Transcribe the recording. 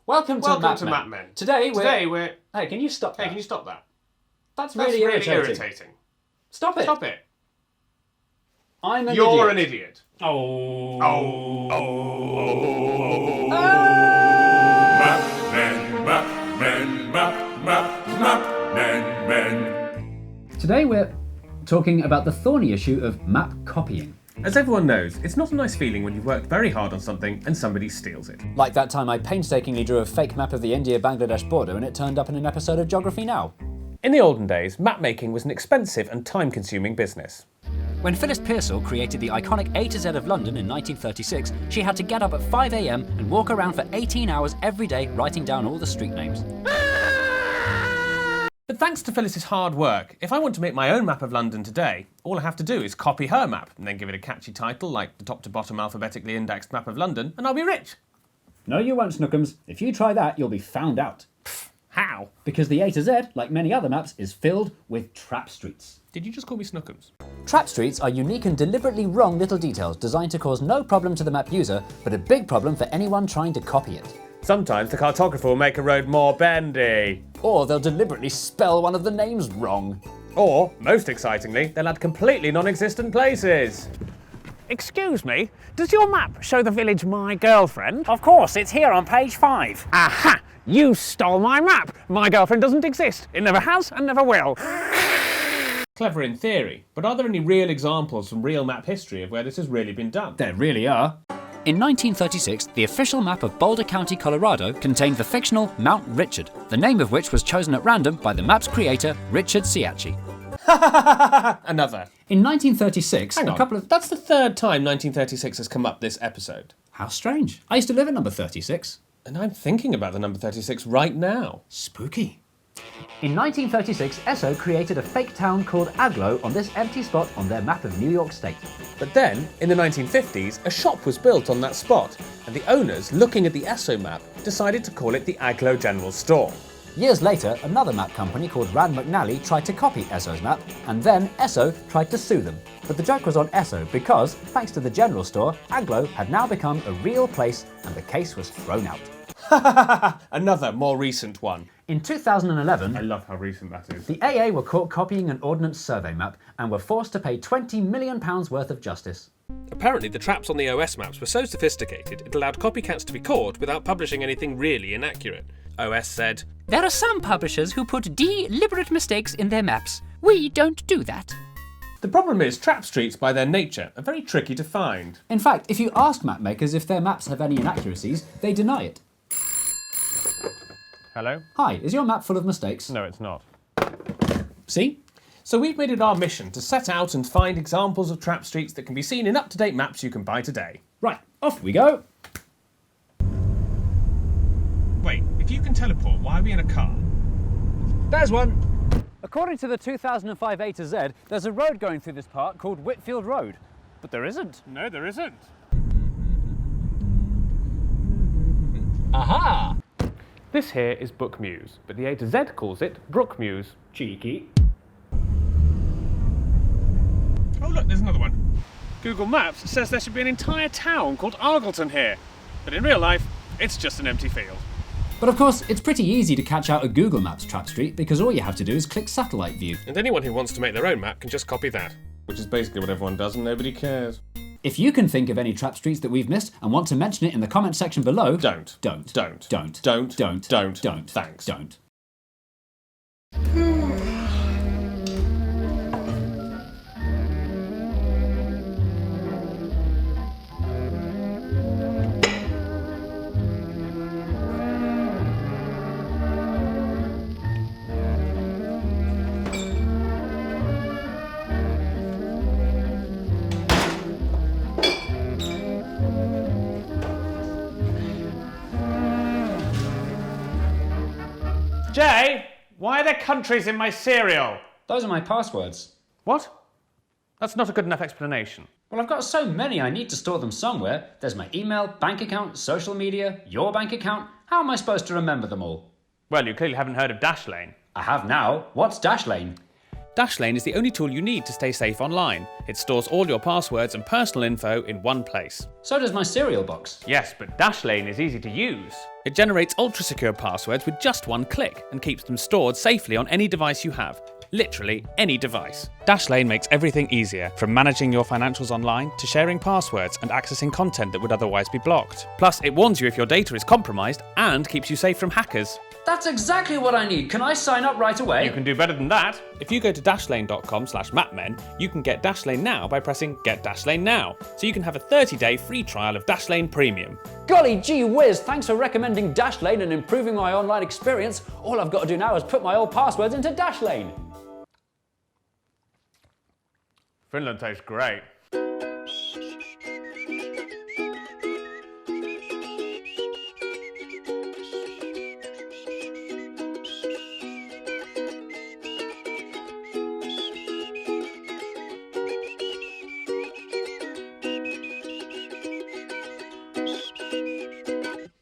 Welcome to Welcome Map to Men. Map Men. Today we're... Hey, can you stop that? Hey, can you stop that? That's That's really really irritating. irritating. Stop it. Stop it. I'm an You're idiot. an idiot. Oh. Today we're talking about the thorny issue of map copying. As everyone knows, it's not a nice feeling when you've worked very hard on something and somebody steals it. Like that time I painstakingly drew a fake map of the India-Bangladesh border and it turned up in an episode of Geography Now. In the olden days, map making was an expensive and time-consuming business. When Phyllis Pearsall created the iconic A to Z of London in 1936, she had to get up at 5 a.m. and walk around for 18 hours every day writing down all the street names. But thanks to Phyllis's hard work, if I want to make my own map of London today, all I have to do is copy her map and then give it a catchy title like the top-to-bottom alphabetically indexed map of London, and I'll be rich. No, you won't, Snookums. If you try that, you'll be found out. How? Because the A to Z, like many other maps, is filled with trap streets. Did you just call me Snookums? Trap streets are unique and deliberately wrong little details designed to cause no problem to the map user, but a big problem for anyone trying to copy it. Sometimes the cartographer will make a road more bendy. Or they'll deliberately spell one of the names wrong. Or, most excitingly, they'll add completely non-existent places. Excuse me, does your map show the village My Girlfriend? Of course, it's here on page 5. Aha! You stole my map! My girlfriend doesn't exist. It never has and never will. Clever in theory, but are there any real examples from real map history of where this has really been done? There really are. In 1936, the official map of Boulder County, Colorado contained the fictional Mount Richard, the name of which was chosen at random by the map's creator, Richard Ciacci. Another. In 1936, Hang on. a couple of... That's the third time 1936 has come up this episode. How strange. I used to live at number 36. And I'm thinking about the number 36 right now. Spooky. In 1936, Esso created a fake town called Agloe on this empty spot on their map of New York State. But then, in the 1950s, a shop was built on that spot, and the owners, looking at the Esso map, decided to call it the Agloe General Store. Years later, another map company called Rand McNally tried to copy Esso's map, and then Esso tried to sue them. But the joke was on Esso because, thanks to the general store, Agloe had now become a real place and the case was thrown out. Another, more recent one. In 2011, I love how recent that is. the AA were caught copying an Ordnance Survey map and were forced to pay £20 million worth of justice. Apparently the traps on the OS maps were so sophisticated it allowed copycats to be caught without publishing anything really inaccurate. OS said, "There are some publishers who put deliberate mistakes in their maps. We don't do that." The problem is, trap streets by their nature are very tricky to find. In fact, if you ask map makers if their maps have any inaccuracies, they deny it. Hello? Hi, is your map full of mistakes? No, it's not. See? So we've made it our mission to set out and find examples of trap streets that can be seen in up-to-date maps you can buy today. Right, off we go. Wait, if you can teleport, why are we in a car? There's one. According to the 2005 A to Z, there's a road going through this park called Whitfield Road. But there isn't. No, there isn't. Aha! This here is Book Mews, but the A to Z calls it Brook Mews. Cheeky. Oh look, there's another one. Google Maps says there should be an entire town called Argleton here, but in real life, it's just an empty field. But of course, it's pretty easy to catch out a Google Maps trap street because all you have to do is click satellite view. and anyone who wants to make their own map can just copy that. Which is basically what everyone does and nobody cares. If you can think of any trap streets that we've missed and want to mention it in the comment section below, Don't. Don't. Don't. Don't. Don't. Don't. Don't. Don't. Thanks. Don't. Jay, why are there countries in my cereal? Those are my passwords. What? That's not a good enough explanation. Well, I've got so many I need to store them somewhere. There's my email, bank account, social media, your bank account. How am I supposed to remember them all? Well, you clearly haven't heard of Dashlane. I have now. What's Dashlane? Dashlane is the only tool you need to stay safe online. It stores all your passwords and personal info in one place. So does my cereal box. Yes, but Dashlane is easy to use. It generates ultra-secure passwords with just one click and keeps them stored safely on any device you have. Literally any device. Dashlane makes everything easier, from managing your financials online to sharing passwords and accessing content that would otherwise be blocked. Plus, it warns you if your data is compromised and keeps you safe from hackers. That's exactly what I need. Can I sign up right away? You can do better than that. If you go to dashlane.com/mapmen, you can get Dashlane now by pressing Get Dashlane Now. So you can have a 30-day free trial of Dashlane Premium. Golly gee whiz, thanks for recommending Dashlane and improving my online experience. All I've got to do now is put my old passwords into Dashlane. Finland tastes great.